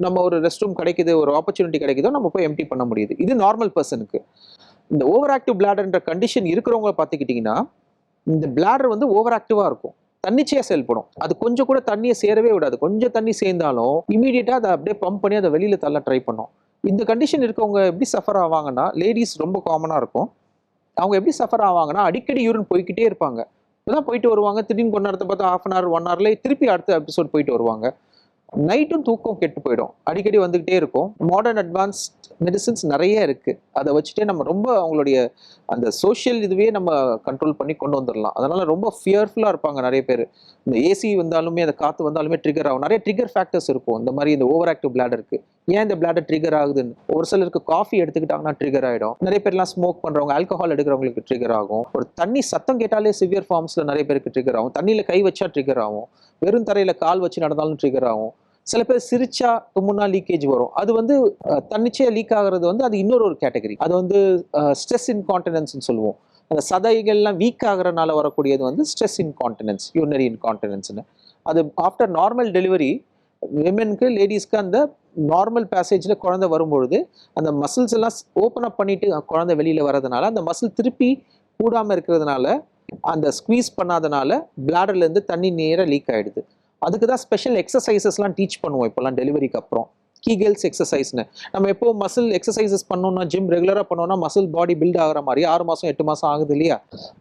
நம்ம ஒரு ரெஸ்ட் ரூம் கிடைக்குது, ஒரு ஆப்பர்ச்சுனிட்டி கிடைக்குதோ நம்ம போய் எம்டி பண்ண முடியுது. இது நார்மல் பர்சனுக்கு. இந்த ஓவர் ஆக்டிவ் பிளாடர்ன்ற கண்டிஷன் இருக்கிறவங்க பார்த்துக்கிட்டிங்கன்னா இந்த பிளாடர் வந்து ஓவர் ஆக்டிவாக இருக்கும், தன்னிச்சையாக செயல்படும். அது கொஞ்சம் கூட தண்ணியை சேரவே விடாது. கொஞ்சம் தண்ணி சேர்ந்தாலும் இமீடியட்டாக அதை அப்படியே பம்ப் பண்ணி அதை வெளியில் தள்ள ட்ரை பண்ணும். இந்த கண்டிஷன் இருக்கவங்க எப்படி சஃபர் ஆவாங்கன்னா, லேடிஸ் ரொம்ப காமனாக இருக்கும். அவங்க எப்படி சஃபர் ஆவாங்கன்னா அடிக்கடி யூரின் போய்கிட்டே இருப்பாங்க. இப்போதான் போயிட்டு வருவாங்க, திடீர்னு கொஞ்ச நேரத்தை பார்த்தா ½ hour 1 hourல திருப்பி அடுத்த எபிசோட் போயிட்டு வருவாங்க. நைட்டும் தூக்கம் கெட்டு போயிடும், அடிக்கடி வந்துகிட்டே இருக்கும். மாடர்ன் அட்வான்ஸ்ட் மெடிசின்ஸ் நிறைய இருக்கு, அதை வச்சுட்டே நம்ம ரொம்ப அவங்களுடைய அந்த சோஷியல் இதுவே நம்ம கண்ட்ரோல் பண்ணி கொண்டு வந்துடலாம். அதனால ரொம்ப ஃபியர்ஃபுல்லா இருப்பாங்க நிறைய பேர். இந்த ஏசி வந்தாலுமே அந்த காத்து வந்தாலுமே ட்ரிகர் ஆகும். நிறைய ட்ரிகர் ஃபேக்டர்ஸ் இருக்கும் இந்த மாதிரி இந்த ஓவர் ஆக்டிவ் பிளாடருக்கு. ஏன் இந்த பிளாடர் ட்ரிகர் ஆகுதுன்னு, ஒரு சிலருக்கு காஃபி எடுத்துக்கிட்டாங்கன்னா ட்ரிகர் ஆகிடும். நிறைய பேர்லாம் ஸ்மோக் பண்றவங்க, ஆல்கஹால் எடுக்கிறவங்களுக்கு ட்ரிகர் ஆகும். ஒரு தண்ணி சத்தம் கேட்டாலே சிவியர் ஃபார்ம்ஸ்ல நிறைய பேருக்கு ட்ரிகர் ஆகும். தண்ணியில கை வச்சா ட்ரிகர் ஆகும். வெறும் தரையில கால் வச்சு நடந்தாலும் ட்ரிகர் ஆகும். சில பேர் சிரிச்சா தும்முனா லீக்கேஜ் வரும். அது வந்து தன்னிச்சையா லீக் ஆகுறது வந்து அது இன்னொரு கேட்டகரி. அது வந்து ஸ்ட்ரெஸ் இன்கான்டினன்ஸ் சொல்லுவோம். அந்த சதைகள்லாம் வீக் ஆகுறதுனால வரக்கூடியது வந்து ஸ்ட்ரெஸ் இன்கான்டினன்ஸ், யூரினரி இன்கான்டினன்ஸ்னு. அது ஆஃப்டர் நார்மல் டெலிவரி விமென்க்கு லேடிஸ்க்கு அந்த நார்மல் பேசேஜில் குழந்தை வரும்பொழுது அந்த மசில்ஸ் எல்லாம் ஓப்பன் அப் பண்ணிட்டு குழந்தை வெளியில் வர்றதுனால அந்த மசில் திருப்பி கூடாமல் இருக்கிறதுனால அந்த ஸ்குவீஸ் பண்ணாதனால பிளாடர்லேருந்து தண்ணி நேராக லீக் ஆகிடுது. அதுக்கு தான் ஸ்பெஷல் எக்ஸசைசஸ்லாம் டீச் பண்ணுவோம் இப்போல்லாம் டெலிவரிக்கு அப்புறம். கீகெல்ஸ் எக்ஸசைஸ்னு நம்ம எப்போ மசில் எக்ஸசைசஸ் பண்ணோம்னா ஜிம் ரெகுலராக பண்ணோம்னா மசில் பாடி பில்ட் ஆகிற மாதிரி 6 மாதம் 8 மாதம் ஆகுது இல்லையா,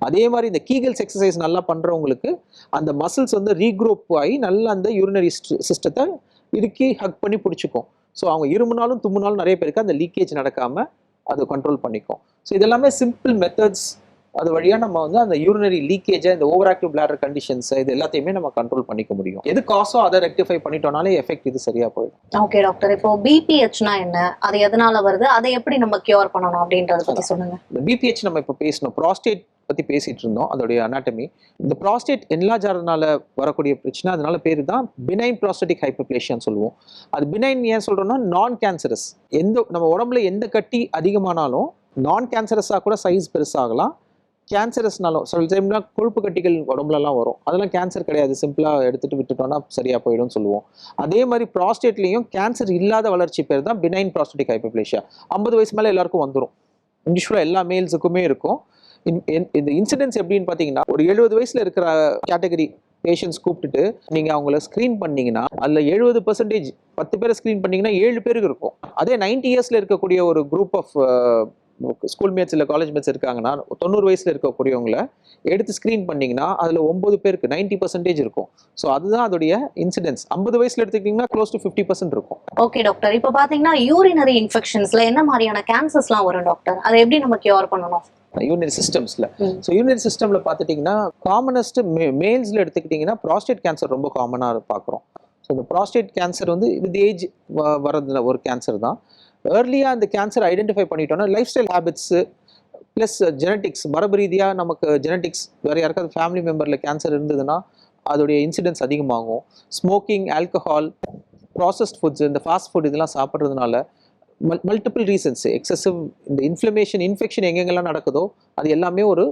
அதே மாதிரி இந்த கீகெல்ஸ் எக்ஸசைஸ் நல்லா பண்ணுறவங்களுக்கு அந்த மசில்ஸ் வந்து ரீக்ரோப் ஆகி நல்லா அந்த யூரினரி சிஸ்டத்தை இறுக்கி ஹக் பண்ணி பிடிச்சிக்கும். ஸோ அவங்க இருமுனாலும் தும்முனாலும் நிறைய பேருக்கு அந்த லீக்கேஜ் நடக்காமல் அதை கண்ட்ரோல் பண்ணிக்கும். ஸோ இதெல்லாமே சிம்பிள் மெத்தட்ஸ். அது வழியாக நம்ம வந்து அந்த யூரினரி லீக்கேஜை, இந்த ஓவர் ஆக்டிவ் பிளாடர் கண்டிஷன்ஸை இது எல்லாத்தையுமே நம்ம கண்ட்ரோல் பண்ணிக்க முடியும். எது காசோ அதை ரெக்டிஃபை பண்ணிட்டோம்னாலே எஃபெக்ட் இது சரியா போயிடும். ஓகே டாக்டர், இப்போ பிபிஹெச்னா என்ன, அது எதனால வருது, அதை எப்படி நம்ம கியூர் பண்ணணும் அப்படின்றத பத்தி சொல்லுங்க. இந்த பிபிஹெச் நம்ம இப்போ பேசணும், ப்ராஸ்டேட் பத்தி பேசிட்டு இருந்தோம், அதோடைய அனாட்டமி. இந்த ப்ராஸ்டேட் என்லார்ஜ் ஆகிறதுனால வரக்கூடிய பிரச்சனை, அதனால பேர் தான் பினைன் ப்ராஸ்டேட்டிக் ஹைப்பர்ப்ளேஷியான்னு சொல்லுவோம். அது பினைன் ஏன் சொல்றோம்னா நான் கேன்சரஸ். நம்ம உடம்புல எந்த கட்டி அதிகமானாலும் நான் கேன்சரஸாக கூட சைஸ் பெருசாகலாம், கேன்சரஸ்னாலும் சில டைம்னா கொழுப்பு கட்டிகள் உடம்புலலாம் வரும், அதெல்லாம் கேன்சர் கிடையாது, சிம்பிளாக எடுத்துட்டு விட்டுட்டோம்னா சரியா போயிடும் சொல்லுவோம். அதே மாதிரி ப்ராஸ்டேட்லேயும் கேன்சர் இல்லாத வளர்ச்சி பேர் தான் பினைன் ப்ராஸ்டேட்டிக் ஹைப்பர்ப்ளேஷியா. 50 வயசு மேலே எல்லாருக்கும் வந்துடும், யூஸ்வலாக எல்லா மேல்ஸுக்குமே இருக்கும். இந்த இன்சிடென்ட்ஸ் எப்படின்னு பார்த்தீங்கன்னா, ஒரு 70 வயசுல இருக்கிற கேட்டகரி பேஷண்ட்ஸ் கூப்பிட்டுட்டு நீங்கள் அவங்கள ஸ்க்ரீன் பண்ணீங்கன்னா அதில் 70% 10 பேரை ஸ்க்ரீன் பண்ணீங்கன்னா 7 பேருக்கு இருக்கும். அதே 90 இயர்ஸில் இருக்கக்கூடிய ஒரு குரூப் ஆஃப் ஸ்கூல் மேட்ஸ் இல்லை காலேஜ் மேட்ஸ் இருக்காங்கன்னா 90 வயசுல இருக்கக்கூடியவங்களை எடுத்து ஸ்க்ரீன் பண்ணீங்கன்னா அதில் 9 பேருக்கு 90% இருக்கும். ஸோ அதுதான் அதோடைய இன்சிடென்ஸ். 50 வயசுல எடுத்துக்கிட்டிங்கன்னா க்ளோஸ் டு 50% இருக்கும். ஓகே டாக்டர், இப்போ பார்த்தீங்கன்னா யூரினரி இன்ஃபெக்ஷன்ஸ்ல என்ன மாதிரியான கேன்சர்ஸ்லாம் வரும் டாக்டர், அதை எப்படி நம்ம கியூர் பண்ணணும்? யூரினரி சிஸ்டம்ஸ்ல யூரினரி சிஸ்டம்ல பார்த்துட்டிங்கன்னா காமனஸ்ட் மேல்ஸ்ல எடுத்துக்கிட்டிங்கன்னா ப்ராஸ்டேட் கேன்சர் ரொம்ப காமனாக பார்க்குறோம். ஸோ இந்த ப்ராஸ்டேட் கேன்சர் வந்து வித் ஏஜ் வர்றதுல ஒரு கேன்சர் தான். ஏர்லியாக அந்த கேன்சர் ஐடென்டிஃபை பண்ணிட்டோம்னா life style habits plus genetics, மரபு ரீதியாக நமக்கு ஜெனட்டிக்ஸ் வேறு யாருக்காவது ஃபேமிலி மெம்பரில் கேன்சர் இருந்ததுன்னா அதோடைய இன்சிடென்ஸ் அதிகமாகும். ஸ்மோக்கிங், ஆல்கஹால், ப்ராசஸ்ட் ஃபுட்ஸ், இந்த ஃபாஸ்ட் ஃபுட் இதெல்லாம் சாப்பிட்றதுனால மல்டிபிள் ரீசன்ஸ், எக்ஸசிவ் இந்த இன்ஃபெக்ஷன் எங்கெங்கெல்லாம் நடக்குதோ அது எல்லாமே ஒரு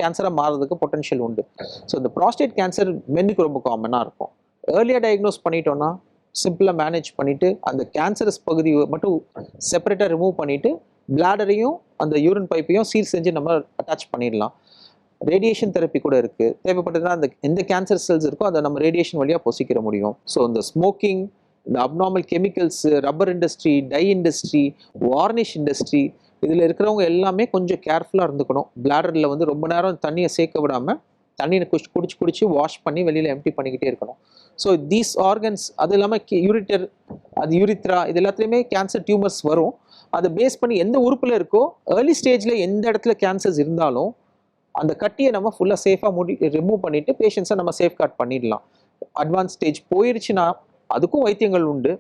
கேன்சராக மாறுறதுக்கு பொட்டன்ஷியல் உண்டு. ஸோ இந்த ப்ராஸ்டேட் கேன்சர் மென்னுக்கு ரொம்ப காமனாக இருக்கும். ஏர்லியாக டயக்னோஸ் பண்ணிட்டோம்னா சிம்பிளாக மேனேஜ் பண்ணிவிட்டு அந்த கேன்சரஸ் பகுதியை மட்டும் செப்பரேட்டாக ரிமூவ் பண்ணிவிட்டு பிளாடரையும் அந்த யூரின் பைப்பையும் சீல் செஞ்சு நம்ம அட்டாச் பண்ணிடலாம். ரேடியேஷன் தெரப்பி கூட இருக்குது. தேவைப்பட்டதுன்னா அந்த எந்த கேன்சர் செல்ஸ் இருக்கோ அதை நம்ம ரேடியேஷன் வழியாக பொசிக்கிற முடியும். ஸோ இந்த ஸ்மோக்கிங், இந்த abnormal chemicals, rubber industry, dye industry, varnish industry, இதில் இருக்கிறவங்க எல்லாமே கொஞ்சம் கேர்ஃபுல்லாக இருந்துக்கணும். பிளாடரில் வந்து ரொம்ப நேரம் தண்ணியை சேர்க்க விடாமல் தண்ணியை குடிச்சு வாஷ் பண்ணி வெளியில் எம்டி பண்ணிக்கிட்டே இருக்கணும். ஸோ தீஸ் ஆர்கன்ஸ், அது இல்லாமல் யூரிட்டர், அது யூரித்ரா, இது எல்லாத்துலேயுமே கேன்சர் டியூமர்ஸ் வரும். அதை பேஸ் பண்ணி எந்த உறுப்பில் இருக்கோ ஏர்லி ஸ்டேஜில் எந்த இடத்துல கேன்சர்ஸ் இருந்தாலும் அந்த கட்டியை நம்ம ஃபுல்லாக சேஃபாக ரிமூவ் பண்ணிவிட்டு பேஷண்ட்ஸை நம்ம சேஃப்கார்ட் பண்ணிடலாம். அட்வான்ஸ் ஸ்டேஜ் போயிடுச்சுன்னா அதுக்கும் வைத்தியங்கள் உண்டு.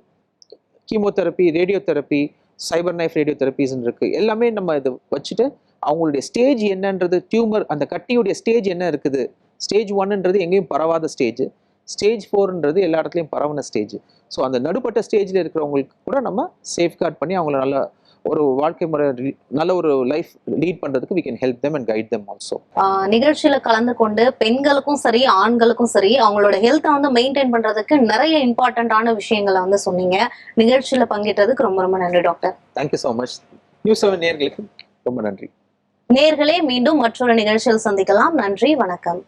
கீமோதெரப்பி, ரேடியோ தெரப்பி, சைபர் நைஃப் ரேடியோ தெரப்பிஸ்ன்னு இருக்குது. எல்லாமே நம்ம இதை வச்சுட்டு அவங்களுடைய ஸ்டேஜ் என்னன்றது, டியூமர் அந்த கட்டியுடைய ஸ்டேஜ் என்ன இருக்குது, ஸ்டேஜ் 1ன்றது எங்கேயும் பரவாத ஸ்டேஜ், ஸ்டேஜ் 4ன்றது எல்லா இடத்துலையும் பரவன ஸ்டேஜ். ஸோ அந்த நடுப்பட்ட ஸ்டேஜில் இருக்கிறவங்களுக்கு கூட நம்ம சேஃப்கார்ட் பண்ணி அவங்கள நல்ல ஒரு வாழ்க்கை முறை, நல்ல ஒரு லைஃப் லீட் பண்றதுக்கு we can help them and guide them also. நிகழ்ச்சியில கலந்து கொண்டு பெண்களுக்கும் சரி ஆண்களுக்கும் சரி அவங்களோட ஹெல்த்தை வந்து மெயின்டைன் பண்றதுக்கு நிறைய இம்பார்ட்டன்டான விஷயங்களை வந்து சொன்னீங்க. நிகழ்ச்சியில பங்கேற்றதுக்கு ரொம்ப ரொம்ப நன்றி doctor. Thank you so much. News 7 நேயர்களுக்கு ரொம்ப நன்றி. நேயர்களே, மீண்டும் மற்றொரு நிகழ்ச்சியில் சந்திக்கலாம். நன்றி, வணக்கம்.